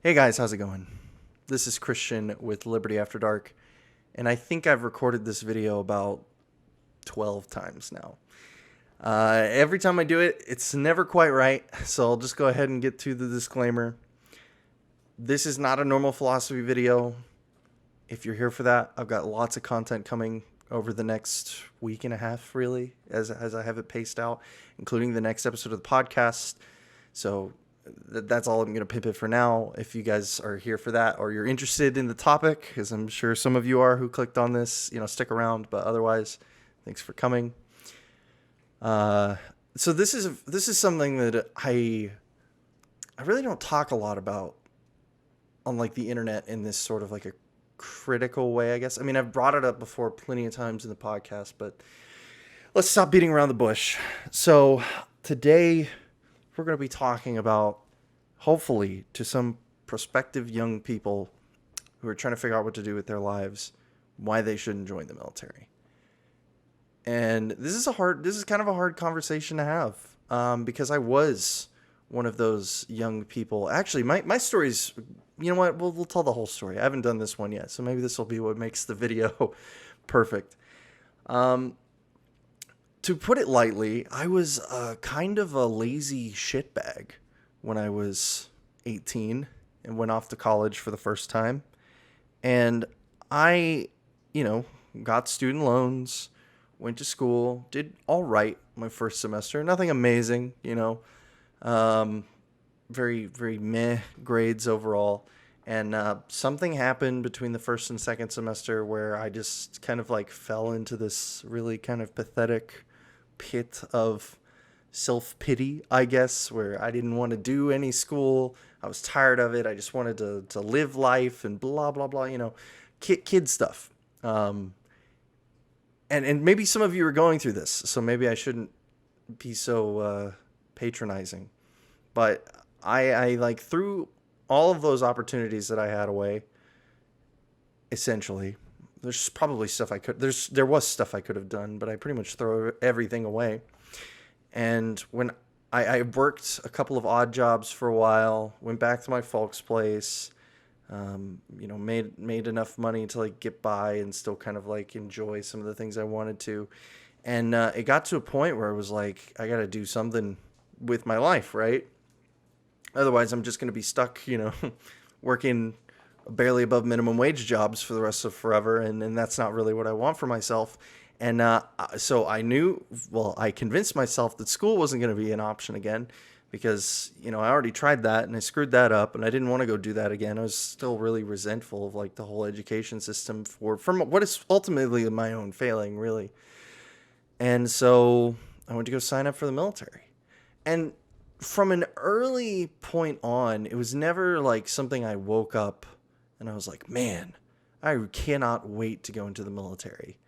Hey guys, how's it going? This is Christian with Liberty After Dark, and I think I've recorded this video about 12 times now. Every time I do it, it's never quite right, so I'll just go ahead and get to the disclaimer. This is not a normal philosophy video. If you're here for that, I've got lots of content coming over the next week and a half, really, as I have it paced out, including the next episode of the podcast. So that's all I'm going to pimp it for now. If you guys are here for that or you're interested in the topic, as I'm sure some of you are who clicked on this, stick around. But otherwise, thanks for coming. So this is something that I really don't talk a lot about on like the internet in this sort of like a critical way, I guess. I mean, I've brought it up before plenty of times in the podcast, but let's stop beating around the bush. So today we're going to be talking about, hopefully, to some prospective young people who are trying to figure out what to do with their lives, why they shouldn't join the military. And this is kind of a hard conversation to have, because I was one of those young people. Actually, my story's, you know what, we'll tell the whole story. I haven't done this one yet, so maybe this will be what makes the video perfect. To put it lightly, I was kind of a lazy shitbag when I was 18 and went off to college for the first time. And I, got student loans, went to school, did all right my first semester. Nothing amazing, very, very meh grades overall. And something happened between the first and second semester where I just kind of like fell into this really kind of pathetic pit of self-pity, I guess, where I didn't want to do any school. I was tired of it. I just wanted to live life and blah, blah, blah, kid stuff. And maybe some of you are going through this, so maybe I shouldn't be so patronizing. But I like threw all of those opportunities that I had away, essentially. There's probably stuff there was stuff I could have done, but I pretty much throw everything away. And when I worked a couple of odd jobs for a while, went back to my folks' place, made enough money to like get by and still kind of like enjoy some of the things I wanted to. And it got to a point where I was like, I got to do something with my life, right? Otherwise, I'm just going to be stuck, working barely above minimum wage jobs for the rest of forever. And that's not really what I want for myself. And so I convinced myself that school wasn't going to be an option again because, I already tried that and I screwed that up and I didn't want to go do that again. I was still really resentful of like the whole education system from what is ultimately my own failing, really. And so I went to go sign up for the military. And from an early point on, it was never like something I woke up and I was like, man, I cannot wait to go into the military.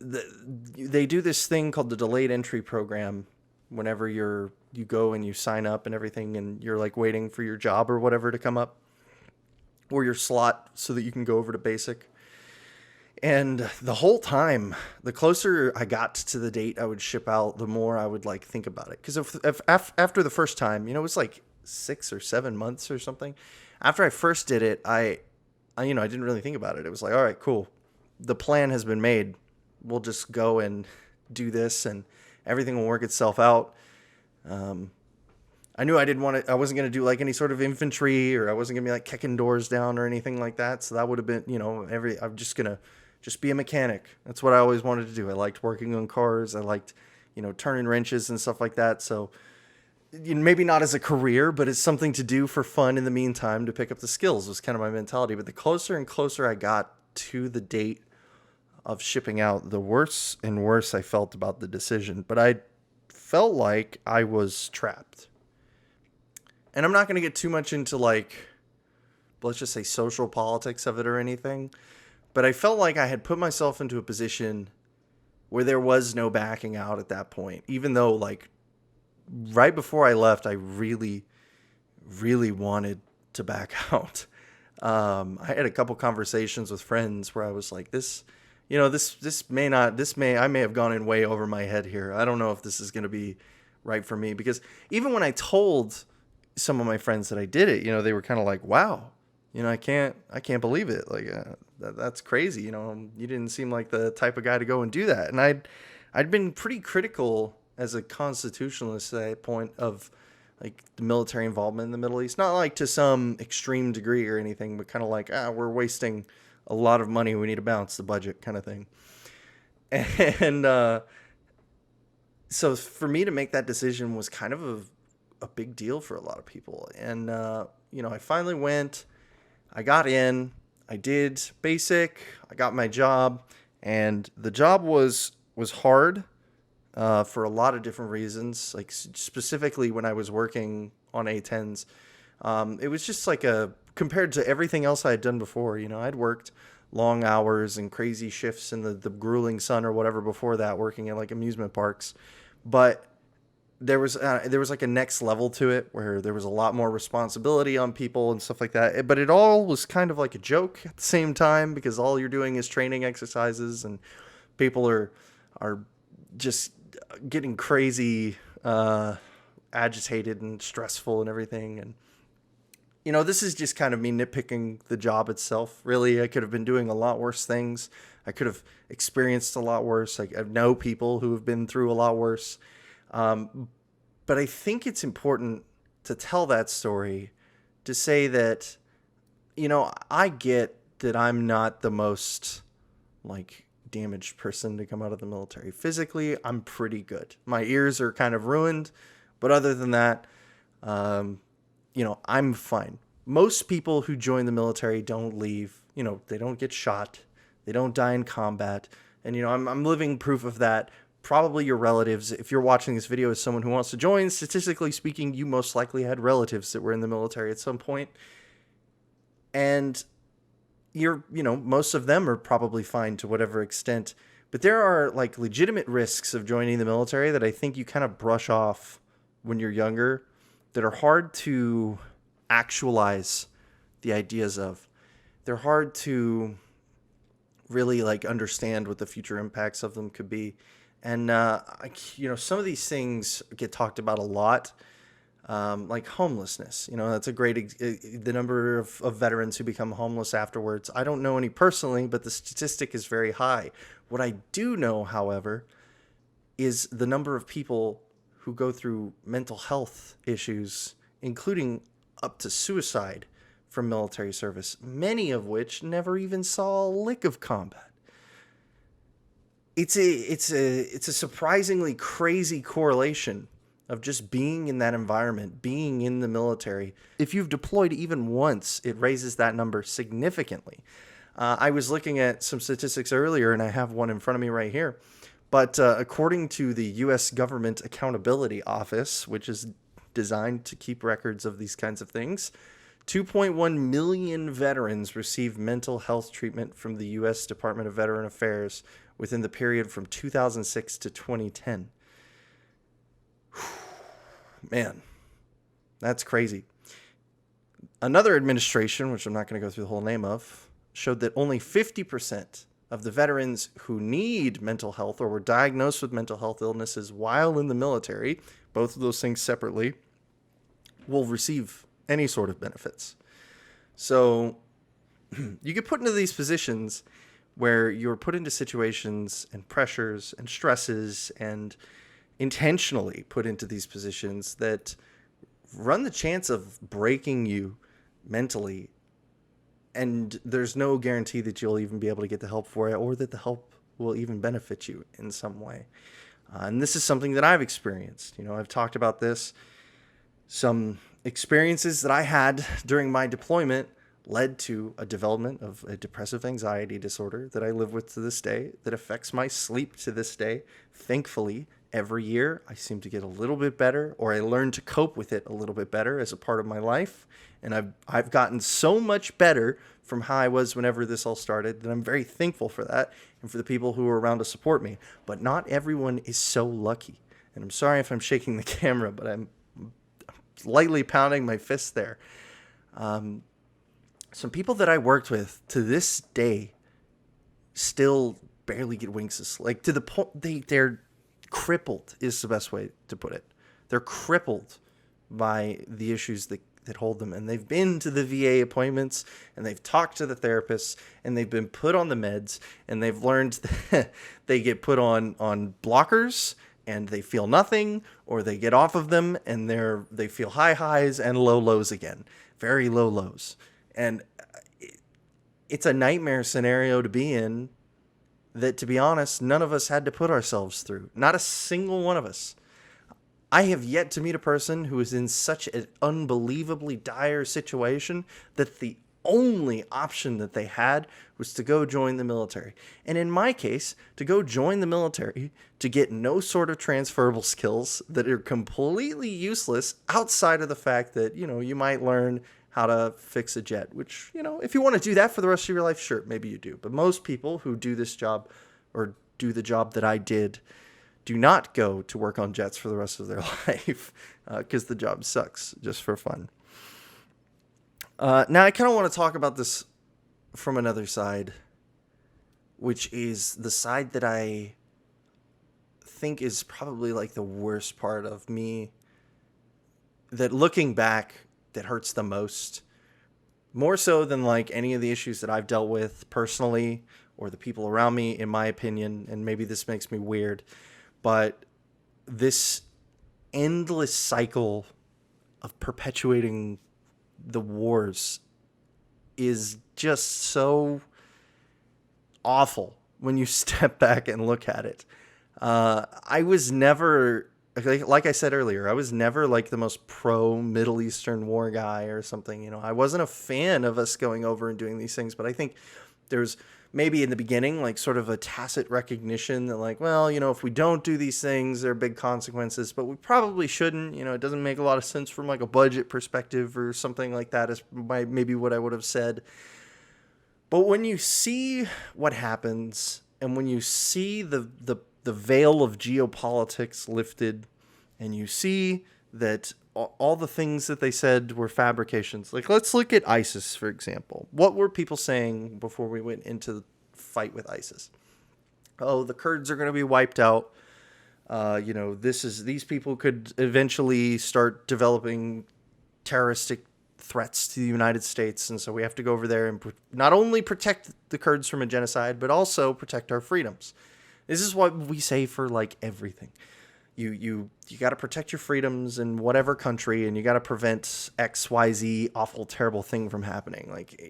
They do this thing called the delayed entry program whenever you go and you sign up and everything and you're like waiting for your job or whatever to come up or your slot so that you can go over to basic. And the whole time, the closer I got to the date I would ship out, the more I would like think about it. Because if after the first time, it was like 6 or 7 months or something. After I first did it, I didn't really think about it. It was like, all right, cool. The plan has been made. We'll just go and do this and everything will work itself out. I knew I wasn't going to do like any sort of infantry or I wasn't going to be like kicking doors down or anything like that. So that would have been, I'm just going to be a mechanic. That's what I always wanted to do. I liked working on cars. I liked, turning wrenches and stuff like that. So maybe not as a career, but it's something to do for fun in the meantime to pick up the skills was kind of my mentality. But the closer and closer I got to the date of shipping out, the worse and worse I felt about the decision. But I felt like I was trapped. And I'm not going to get too much into like, let's just say social politics of it or anything. But I felt like I had put myself into a position where there was no backing out at that point. Even though like right before I left, I really, really wanted to back out. I had a couple conversations with friends where I was like, I may have gone in way over my head here. I don't know if this is going to be right for me. Because even when I told some of my friends that I did it, they were kind of like, wow, I can't believe it. Like, that's crazy. You didn't seem like the type of guy to go and do that. And I'd been pretty critical as a constitutionalist at that point of like the military involvement in the Middle East, not like to some extreme degree or anything, but kind of like, we're wasting a lot of money. We need to balance the budget kind of thing. And, so for me to make that decision was kind of a big deal for a lot of people. And, I finally went, I got in, I did basic, I got my job, and the job was hard for a lot of different reasons. Like specifically when I was working on A10s, it was just like compared to everything else I had done before. I'd worked long hours and crazy shifts in the grueling sun or whatever before that, working at like amusement parks. But there was like a next level to it where there was a lot more responsibility on people and stuff like that. But it all was kind of like a joke at the same time, because all you're doing is training exercises and people are just getting crazy, agitated and stressful and everything. And this is just kind of me nitpicking the job itself. Really, I could have been doing a lot worse things. I could have experienced a lot worse. Like, I know people who have been through a lot worse. But I think it's important to tell that story to say that, I get that I'm not the most like damaged person to come out of the military. Physically, I'm pretty good. My ears are kind of ruined, but other than that, I'm fine. Most people who join the military don't leave. They don't get shot. They don't die in combat. And, I'm living proof of that. Probably your relatives. If you're watching this video as someone who wants to join, statistically speaking, you most likely had relatives that were in the military at some point. And most of them are probably fine to whatever extent. But there are like legitimate risks of joining the military that I think you kind of brush off when you're younger, that are hard to actualize the ideas of. They're hard to really like understand what the future impacts of them could be. And, some of these things get talked about a lot, like homelessness. That's a great, the number of veterans who become homeless afterwards. I don't know any personally, but the statistic is very high. What I do know, however, is the number of people who go through mental health issues, including up to suicide from military service, many of which never even saw a lick of combat. It's a surprisingly crazy correlation of just being in that environment, being in the military. If you've deployed even once, it raises that number significantly. I was looking at some statistics earlier, and I have one in front of me right here. But according to the U.S. Government Accountability Office, which is designed to keep records of these kinds of things, 2.1 million veterans received mental health treatment from the U.S. Department of Veteran Affairs within the period from 2006 to 2010. Man, that's crazy. Another administration, which I'm not going to go through the whole name of, showed that only 50% of the veterans who need mental health or were diagnosed with mental health illnesses while in the military, both of those things separately, will receive any sort of benefits. So you get put into these positions where you're put into situations and pressures and stresses and intentionally put into these positions that run the chance of breaking you mentally. And there's no guarantee that you'll even be able to get the help for it, or that the help will even benefit you in some way. And this is something that I've experienced. I've talked about this. Some experiences that I had during my deployment led to a development of a depressive anxiety disorder that I live with to this day, that affects my sleep to this day. Thankfully, every year I seem to get a little bit better, or I learn to cope with it a little bit better as a part of my life. And I've gotten so much better from how I was whenever this all started that I'm very thankful for that, and for the people who are around to support me. But not everyone is so lucky. And I'm sorry if I'm shaking the camera, but I'm lightly pounding my fist there. Some people that I worked with to this day still barely get winks of sleep. Like, to the point they're crippled is the best way to put it. They're crippled by the issues that hold them. And they've been to the VA appointments, and they've talked to the therapists, and they've been put on the meds, and they've learned that they get put on blockers and they feel nothing, or they get off of them and they feel high highs and low lows again, very low lows. And it's a nightmare scenario to be in that, to be honest, none of us had to put ourselves through. Not a single one of us. I have yet to meet a person who is in such an unbelievably dire situation that the only option that they had was to go join the military. And in my case, to go join the military to get no sort of transferable skills that are completely useless outside of the fact that, you might learn how to fix a jet, which, if you want to do that for the rest of your life, sure, maybe you do. But most people who do this job, or do the job that I did, do not go to work on jets for the rest of their life, because the job sucks, just for fun. Now, I kind of want to talk about this from another side, which is the side that I think is probably like the worst part of me, that looking back, that hurts the most. More so than like any of the issues that I've dealt with personally, or the people around me, in my opinion, and maybe this makes me weird, but this endless cycle of perpetuating the wars is just so awful when you step back and look at it. I was never, like I said earlier, I was never like the most pro Middle Eastern war guy or something. I wasn't a fan of us going over and doing these things, but I think there's maybe in the beginning, like sort of a tacit recognition that like, well, if we don't do these things, there are big consequences, but we probably shouldn't. It doesn't make a lot of sense from like a budget perspective or something like that is maybe what I would have said. But when you see what happens, and when you see the veil of geopolitics lifted, and you see that all the things that they said were fabrications. Like, let's look at ISIS, for example. What were people saying before we went into the fight with ISIS? Oh, the Kurds are going to be wiped out. These people could eventually start developing terroristic threats to the United States, and so we have to go over there and not only protect the Kurds from a genocide, but also protect our freedoms. This is what we say for like everything. You got to protect your freedoms in whatever country, and you got to prevent XYZ awful, terrible thing from happening. Like,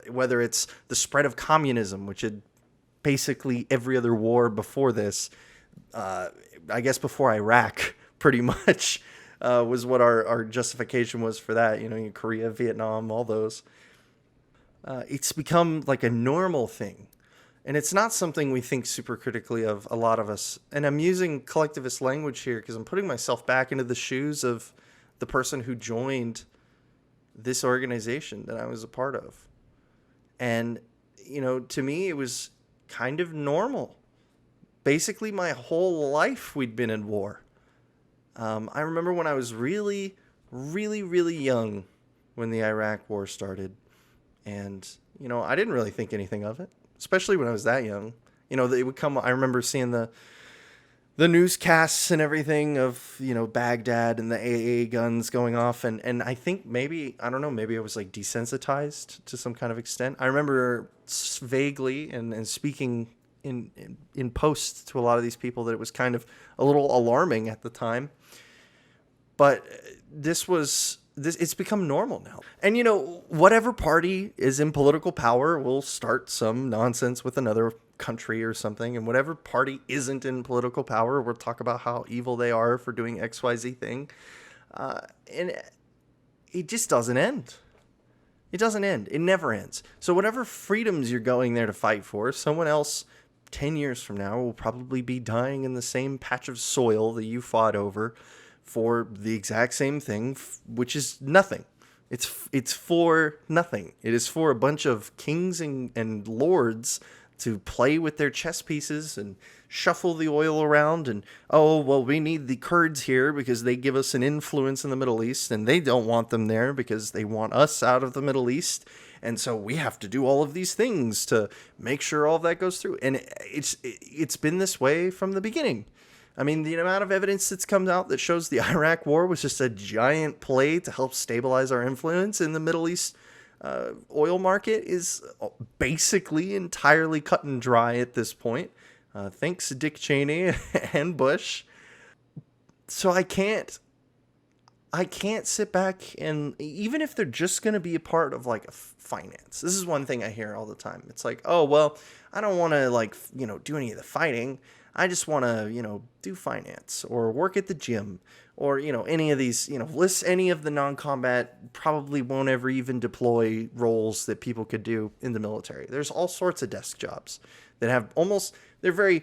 whether it's the spread of communism, which had basically every other war before this, I guess before Iraq, pretty much, was what our justification was for that. Korea, Vietnam, all those. It's become like a normal thing. And it's not something we think super critically of, a lot of us. And I'm using collectivist language here because I'm putting myself back into the shoes of the person who joined this organization that I was a part of. And, to me, it was kind of normal. Basically, my whole life we'd been in war. I remember when I was really, really, really young when the Iraq war started. And, I didn't really think anything of it. Especially when I was that young. It would come, I remember seeing the newscasts and everything of, Baghdad and the AA guns going off. And I think maybe I was like desensitized to some kind of extent. I remember vaguely and speaking in posts to a lot of these people that it was kind of a little alarming at the time. But it's become normal now. And, whatever party is in political power will start some nonsense with another country or something. And whatever party isn't in political power will talk about how evil they are for doing XYZ thing. And it just doesn't end. It doesn't end. It never ends. So whatever freedoms you're going there to fight for, someone else 10 years from now will probably be dying in the same patch of soil that you fought over for the exact same thing, which is nothing. It's for nothing. It is for a bunch of kings and lords to play with their chess pieces and shuffle the oil around. And, we need the Kurds here because they give us an influence in the Middle East, and they don't want them there because they want us out of the Middle East. And so we have to do all of these things to make sure all of that goes through. And it's been this way from the beginning. I mean, the amount of evidence that's come out that shows the Iraq War was just a giant play to help stabilize our influence in the Middle East oil market is basically entirely cut and dry at this point. Thanks Dick Cheney and Bush. So I can't sit back and, even if they're just going to be a part of like a finance. This is one thing I hear all the time. It's like, oh, well, I don't want to do any of the fighting. I just want to, do finance or work at the gym or, any of these, list any of the non-combat, probably won't ever even deploy roles that people could do in the military. There's all sorts of desk jobs that have they're very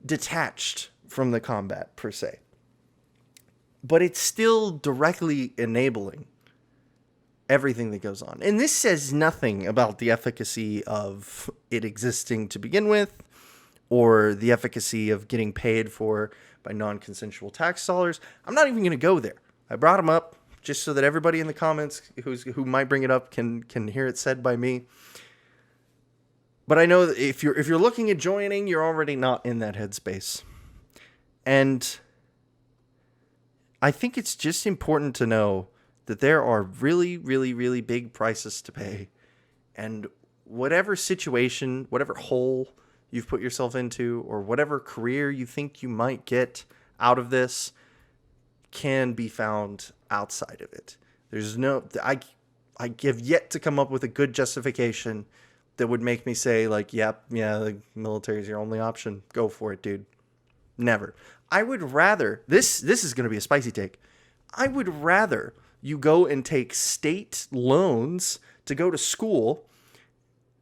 detached from the combat per se. But it's still directly enabling everything that goes on. And this says nothing about the efficacy of it existing to begin with, or the efficacy of getting paid for by non-consensual tax dollars. I'm not even going to go there. I brought them up just so that everybody in the comments who might bring it up can hear it said by me. But I know that if you're looking at joining, you're already not in that headspace. And I think it's just important to know that there are really, really, really big prices to pay. And whatever situation, whatever hole you've put yourself into, or whatever career you think you might get out of this, can be found outside of it. There's I have yet to come up with a good justification that would make me say, like, yep, yeah, the military is your only option. Go for it, dude. Never. I would rather, this is going to be a spicy take. I would rather you go and take state loans to go to school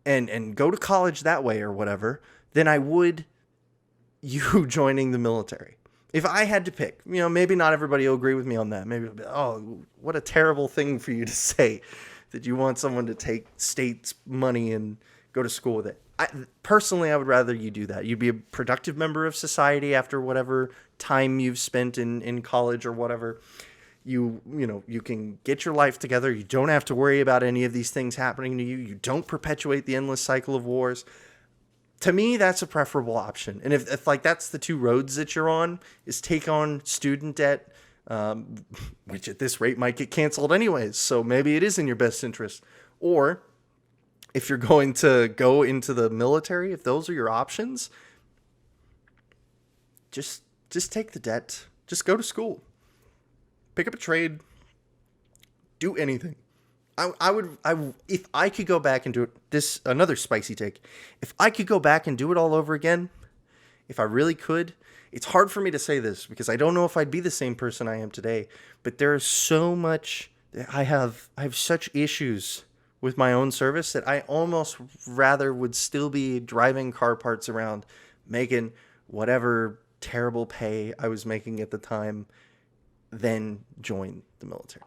and go to college that way or whatever than I would you joining the military. If I had to pick, maybe not everybody will agree with me on that. Maybe it'll be, oh, what a terrible thing for you to say that you want someone to take state's money and go to school with it. Personally, I would rather you do that. You'd be a productive member of society after whatever time you've spent in college or whatever. You can get your life together. You don't have to worry about any of these things happening to you. You don't perpetuate the endless cycle of wars. To me, that's a preferable option. And if that's the two roads that you're on, is take on student debt, which at this rate might get canceled anyways. So maybe it is in your best interest. Or if you're going to go into the military, if those are your options, just take the debt. Just go to school. Pick up a trade. Do anything. If I could go back and do it, another spicy take. If I could go back and do it all over again, if I really could, it's hard for me to say this because I don't know if I'd be the same person I am today, but there's so much, I have such issues with my own service that I almost rather would still be driving car parts around, making whatever terrible pay I was making at the time, than join the military.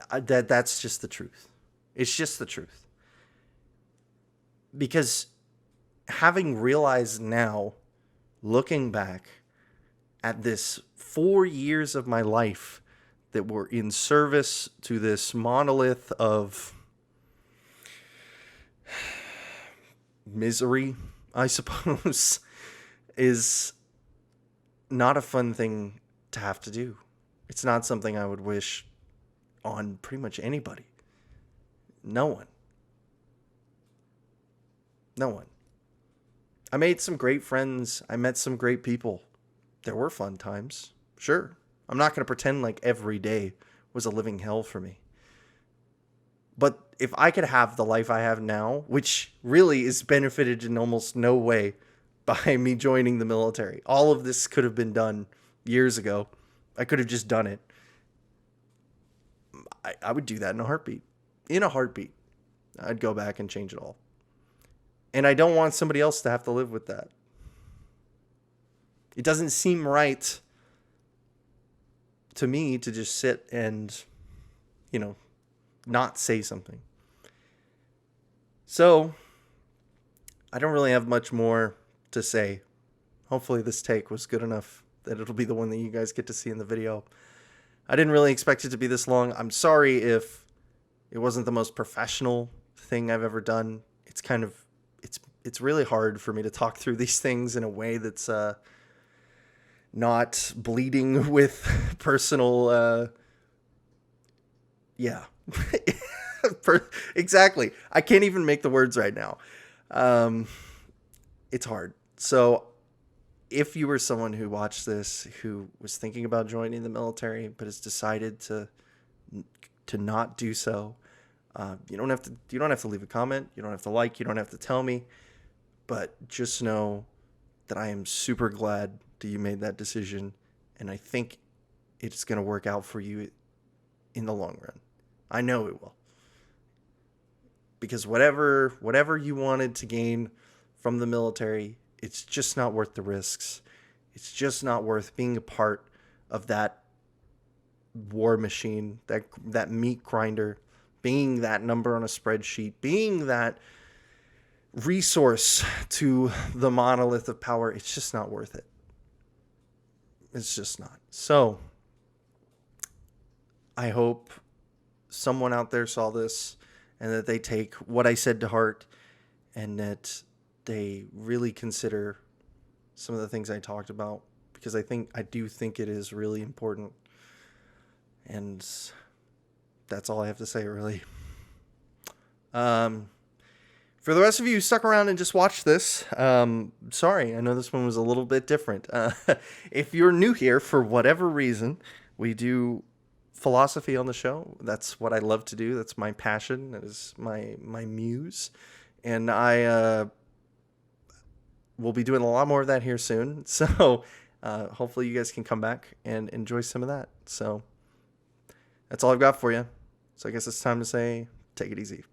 That's just the truth. It's just the truth. Because having realized now, looking back at this 4 years of my life that were in service to this monolith of misery, I suppose, is not a fun thing to have to do. It's not something I would wish on pretty much anybody. No one. I made some great friends. I met some great people. There were fun times. Sure. I'm not going to pretend like every day was a living hell for me. But if I could have the life I have now, which really is benefited in almost no way by me joining the military. All of this could have been done years ago. I could have just done it. I would do that in a heartbeat. In a heartbeat. I'd go back and change it all. And I don't want somebody else to have to live with that. It doesn't seem right to me to just sit and, not say something. So, I don't really have much more to say. Hopefully this take was good enough that it'll be the one that you guys get to see in the video. I didn't really expect it to be this long. I'm sorry if it wasn't the most professional thing I've ever done. It's really hard for me to talk through these things in a way that's not bleeding with personal, yeah. Exactly. I can't even make the words right now. It's hard. So if you were someone who watched this, who was thinking about joining the military, but has decided to not do so, you don't have to leave a comment. You don't have to like. You don't have to tell me. But just know that I am super glad that you made that decision, and I think it's going to work out for you in the long run. I know it will. Because whatever you wanted to gain from the military, it's just not worth the risks. It's just not worth being a part of that war machine, that meat grinder, being that number on a spreadsheet, being that resource to the monolith of power. It's just not worth it. It's just not. So I hope someone out there saw this and that they take what I said to heart and that they really consider some of the things I talked about, because I do think it is really important. And that's all I have to say, really. For the rest of you who stuck around and just watched this, sorry, I know this one was a little bit different. If you're new here, for whatever reason, we do philosophy on the show. That's what I love to do. That's my passion. That is my muse. And I will be doing a lot more of that here soon. So hopefully you guys can come back and enjoy some of that. So that's all I've got for you. So I guess it's time to say, take it easy.